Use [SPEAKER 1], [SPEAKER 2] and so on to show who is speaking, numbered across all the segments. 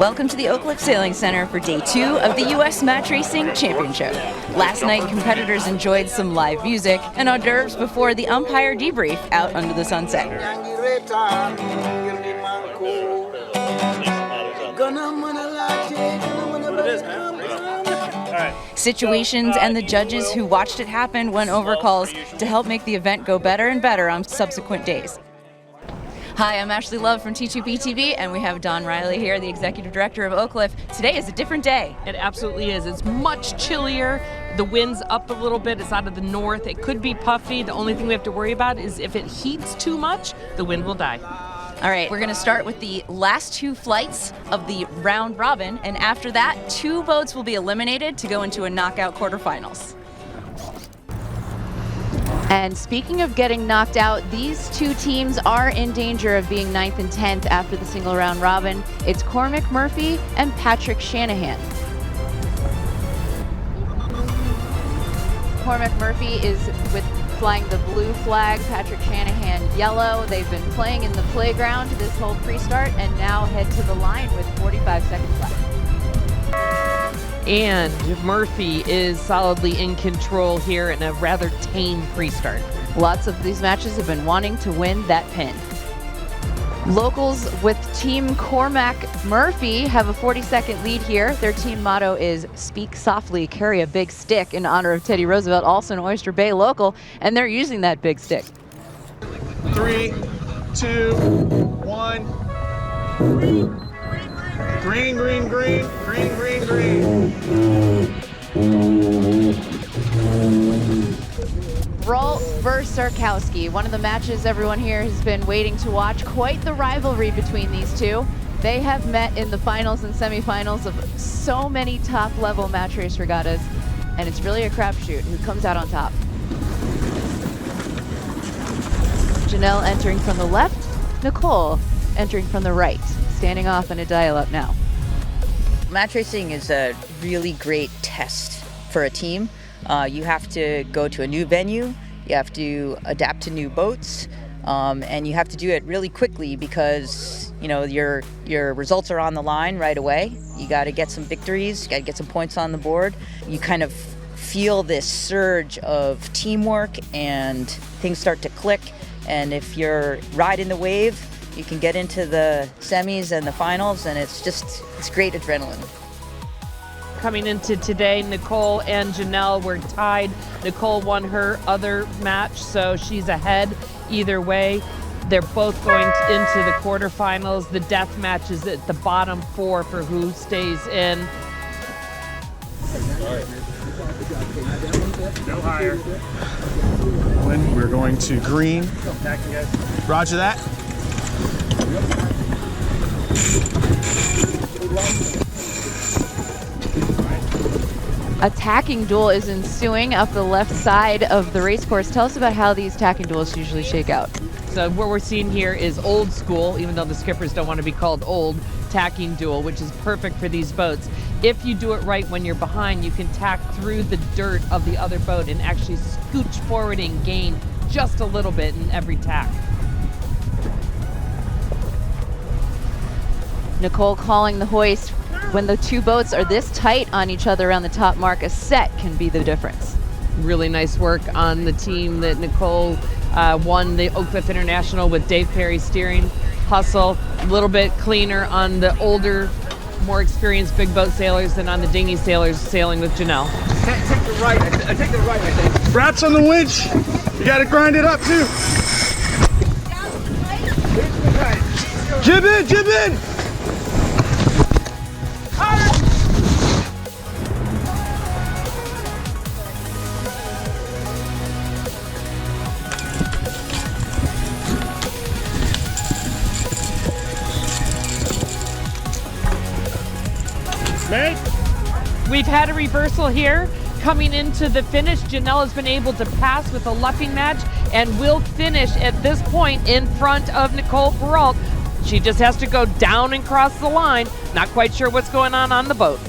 [SPEAKER 1] Welcome to the Oakcliff Sailing Center for day 2 of the U.S. Match Racing Championship. Last night, competitors enjoyed some live music and hors d'oeuvres before the umpire debrief out under the sunset. Situations and the judges who watched it happen went over calls to help make the event go better and better on subsequent days. Hi, I'm Ashley Love from T2B TV, and we have Don Riley here, the Executive Director of Oakcliff. Today is a different day.
[SPEAKER 2] It absolutely is. It's much chillier. The wind's up a little bit. It's out of the north. It could be puffy. The only thing we have to worry about is if it heats too much, the wind will die.
[SPEAKER 1] All right, we're going to start with the last 2 flights of the round robin, and after that, 2 boats will be eliminated to go into a knockout quarterfinals. And speaking of getting knocked out, these 2 teams are in danger of being 9th and 10th after the single round robin. It's Cormac Murphy and Patrick Shanahan. Cormac Murphy is flying the blue flag, Patrick Shanahan yellow. They've been playing in the playground this whole pre-start and now head to the line with 45 seconds left.
[SPEAKER 2] And Murphy is solidly in control here in a rather tame pre-start.
[SPEAKER 1] Lots of these matches have been wanting to win that pin. Locals with Team Cormac Murphy have a 40-second lead here. Their team motto is "Speak softly, carry a big stick," in honor of Teddy Roosevelt, also an Oyster Bay local, and they're using that big stick.
[SPEAKER 3] 3, 2, 1. Green, green, green, green, green, green.
[SPEAKER 1] Brault versus Sarkowski, one of the matches everyone here has been waiting to watch. Quite the rivalry between these two. They have met in the finals and semifinals of so many top-level match race regattas, and it's really a crapshoot who comes out on top. Janelle entering from the left, Nicole entering from the right, standing off in a dial-up now.
[SPEAKER 4] Match racing is a really great test for a team. You have to go to a new venue, you have to adapt to new boats, and you have to do it really quickly because your results are on the line right away. You got to get some victories, you got to get some points on the board. You kind of feel this surge of teamwork and things start to click, and if you're riding the wave, you can get into the semis and the finals, and it's great adrenaline.
[SPEAKER 2] Coming into today, Nicole and Janelle were tied. Nicole won her other match, so she's ahead either way. They're both going into the quarterfinals. The death match is at the bottom 4 for who stays in.
[SPEAKER 3] No higher. When we're going to green. Roger that.
[SPEAKER 1] A tacking duel is ensuing up the left side of the race course. Tell us about how these tacking duels usually shake out.
[SPEAKER 2] So what we're seeing here is old school, even though the skippers don't want to be called old, tacking duel, which is perfect for these boats. If you do it right when you're behind, you can tack through the dirt of the other boat and actually scooch forward and gain just a little bit in every tack.
[SPEAKER 1] Nicole calling the hoist. When the 2 boats are this tight on each other around the top mark, a set can be the difference.
[SPEAKER 2] Really nice work on the team that Nicole won the Oakcliff International with Dave Perry steering. Hustle, a little bit cleaner on the older, more experienced big boat sailors than on the dinghy sailors sailing with Janelle.
[SPEAKER 3] Take the right, I take the right, I think. Wraps on the winch. You gotta grind it up too. Jib in, jib in.
[SPEAKER 2] We've had a reversal here. Coming into the finish, Janelle has been able to pass with a luffing match and will finish at this point in front of Nicole Brault. She just has to go down and cross the line. Not quite sure what's going on the boat.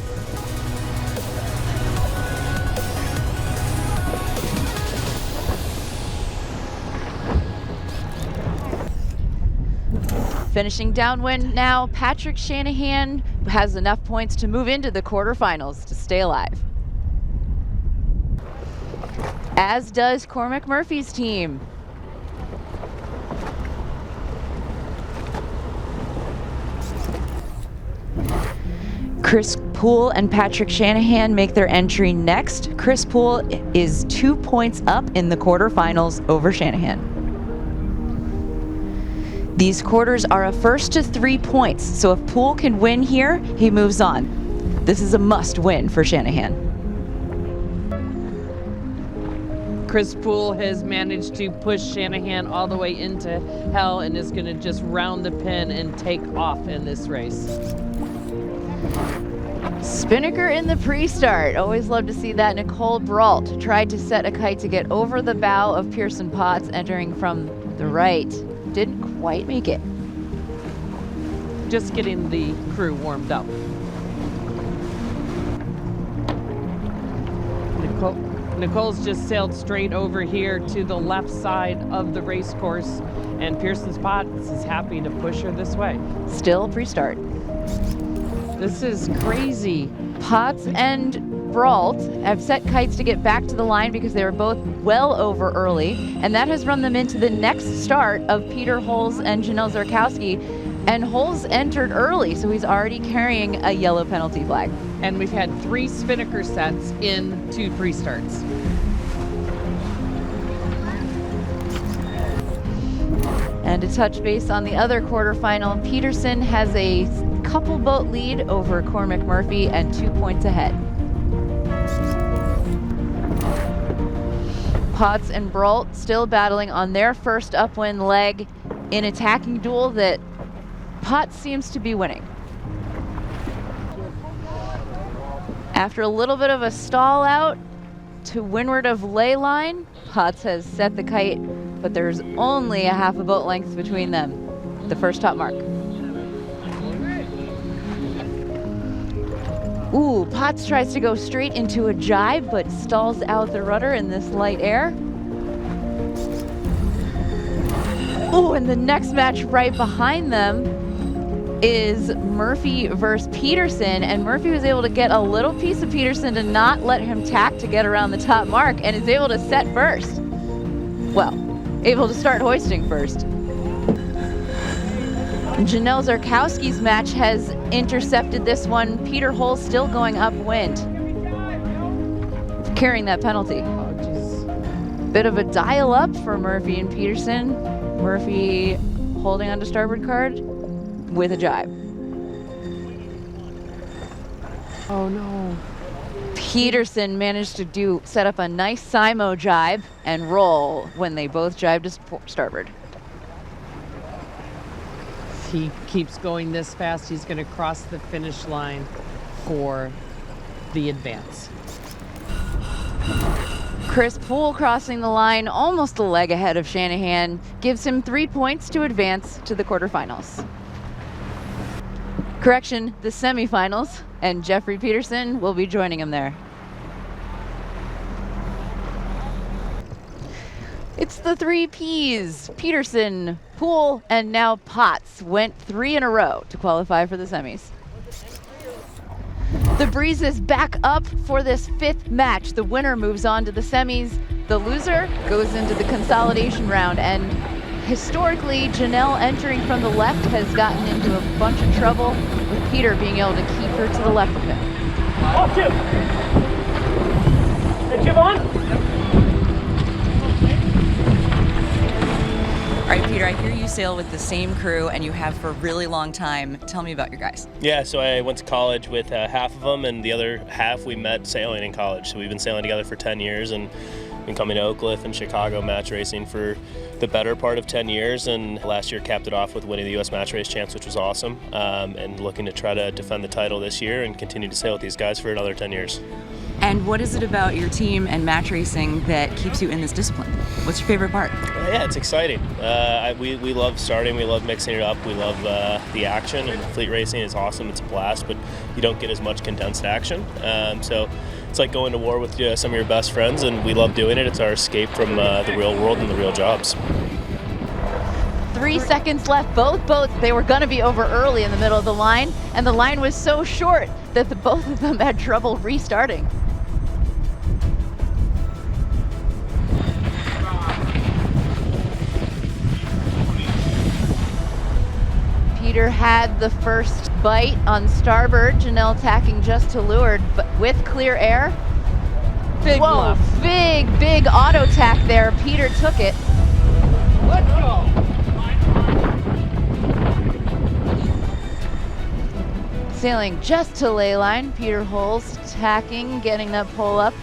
[SPEAKER 1] Finishing downwind now, Patrick Shanahan has enough points to move into the quarterfinals to stay alive. As does Cormac Murphy's team. Chris Poole and Patrick Shanahan make their entry next. Chris Poole is 2 points up in the quarterfinals over Shanahan. These quarters are a first to 3 points, so if Poole can win here, he moves on. This is a must win for Shanahan.
[SPEAKER 2] Chris Poole has managed to push Shanahan all the way into hell and is going to just round the pin and take off in this race.
[SPEAKER 1] Spinnaker in the pre-start. Always love to see that. Nicole Brault tried to set a kite to get over the bow of Pearson Potts, entering from the right. Didn't quite make it.
[SPEAKER 2] Just getting the crew warmed up. Nicole's just sailed straight over here to the left side of the race course, and Pearson's Potts is happy to push her this way.
[SPEAKER 1] Still pre-start.
[SPEAKER 2] This is crazy.
[SPEAKER 1] Potts and Brault have set kites to get back to the line because they were both well over early, and that has run them into the next start of Peter Holes and Janelle Zarkowski. And Holes entered early, so he's already carrying a yellow penalty flag.
[SPEAKER 2] And we've had 3 spinnaker sets in 2 pre-starts.
[SPEAKER 1] And to touch base on the other quarterfinal, Peterson has a couple boat lead over Cormac Murphy and 2 points ahead. Potts and Brault still battling on their first upwind leg in attacking duel that Potts seems to be winning. After a little bit of a stall out to windward of ley line, Potts has set the kite, but there's only a half a boat length between them, the first top mark. Ooh, Potts tries to go straight into a jibe, but stalls out the rudder in this light air. Ooh, and the next match right behind them is Murphy versus Peterson, and Murphy was able to get a little piece of Peterson to not let him tack to get around the top mark, and is able to set first. Well, able to start hoisting first. Janelle Zarkowski's match has intercepted this one. Peter Holes still going upwind, carrying that penalty. Bit of a dial up for Murphy and Peterson. Murphy holding onto starboard card with a jibe.
[SPEAKER 2] Oh no.
[SPEAKER 1] Peterson managed to set up a nice Simo jibe and roll when they both jibed to starboard.
[SPEAKER 2] If he keeps going this fast, he's going to cross the finish line for the advance.
[SPEAKER 1] Chris Poole crossing the line almost a leg ahead of Shanahan gives him 3 points to advance to the quarterfinals. Correction, the semifinals, and Jeffrey Peterson will be joining him there. It's the 3 Ps. Peterson, Poole, and now Potts went 3 in a row to qualify for the semis. The breeze is back up for this 5th match. The winner moves on to the semis. The loser goes into the consolidation round, and historically, Janelle entering from the left has gotten into a bunch of trouble, with Peter being able to keep her to the left of him.
[SPEAKER 5] Off jib! Hey, jib on?
[SPEAKER 6] All right, Peter, I hear you sail with the same crew and you have for a really long time. Tell me about your guys.
[SPEAKER 7] Yeah, so I went to college with half of them, and the other half we met sailing in college. So we've been sailing together for 10 years and been coming to Oakcliff and Chicago match racing for the better part of 10 years, and last year capped it off with winning the U.S. Match Race Champs, which was awesome, and looking to try to defend the title this year and continue to sail with these guys for another 10 years.
[SPEAKER 6] And what is it about your team and match racing that keeps you in this discipline? What's your favorite part?
[SPEAKER 7] Yeah, it's exciting. We love starting, we love mixing it up, we love the action, and fleet racing is awesome, it's a blast, but you don't get as much condensed action. So it's like going to war with some of your best friends, and we love doing it. It's our escape from the real world and the real jobs.
[SPEAKER 1] 3 seconds left. Both boats, they were going to be over early in the middle of the line, and the line was so short that both of them had trouble restarting. Peter had the first bite on starboard. Janelle tacking just to leeward, but with clear air.
[SPEAKER 2] Big
[SPEAKER 1] Whoa,
[SPEAKER 2] left.
[SPEAKER 1] big auto tack there. Peter took it.
[SPEAKER 5] Let's go.
[SPEAKER 1] Sailing just to ley line. Peter Holes tacking, getting that pole up.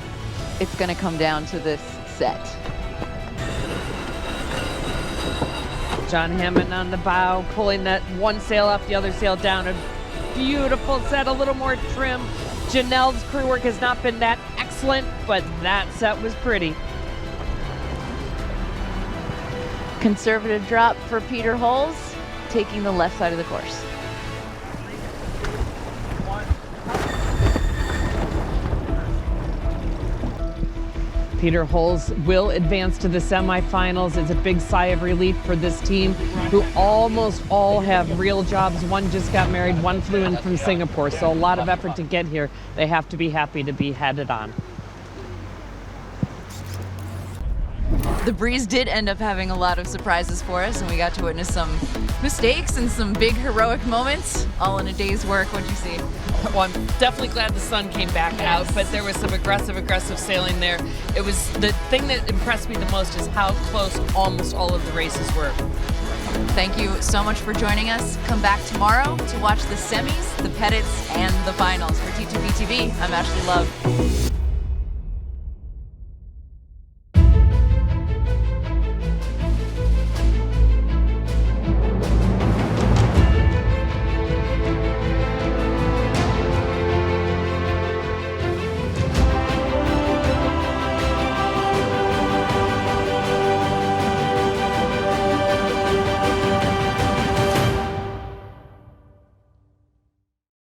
[SPEAKER 1] It's going to come down to this set.
[SPEAKER 2] John Hammond on the bow, pulling that one sail up, the other sail down. A beautiful set, a little more trim. Janelle's crew work has not been that excellent, but that set was pretty.
[SPEAKER 1] Conservative drop for Peter Holes, taking the left side of the course.
[SPEAKER 2] Peter Holes will advance to the semifinals. It's a big sigh of relief for this team, who almost all have real jobs. One just got married, one flew in from Singapore, so a lot of effort to get here. They have to be happy to be headed on.
[SPEAKER 6] The breeze did end up having a lot of surprises for us, and we got to witness some mistakes and some big heroic moments, all in a day's work. What'd you see?
[SPEAKER 8] Well, I'm definitely glad the sun came back out, but there was some aggressive sailing there. It was the thing that impressed me the most is how close almost all of the races were.
[SPEAKER 6] Thank you so much for joining us. Come back tomorrow to watch the semis, the pedits, and the finals. For T2B TV, I'm Ashley Love.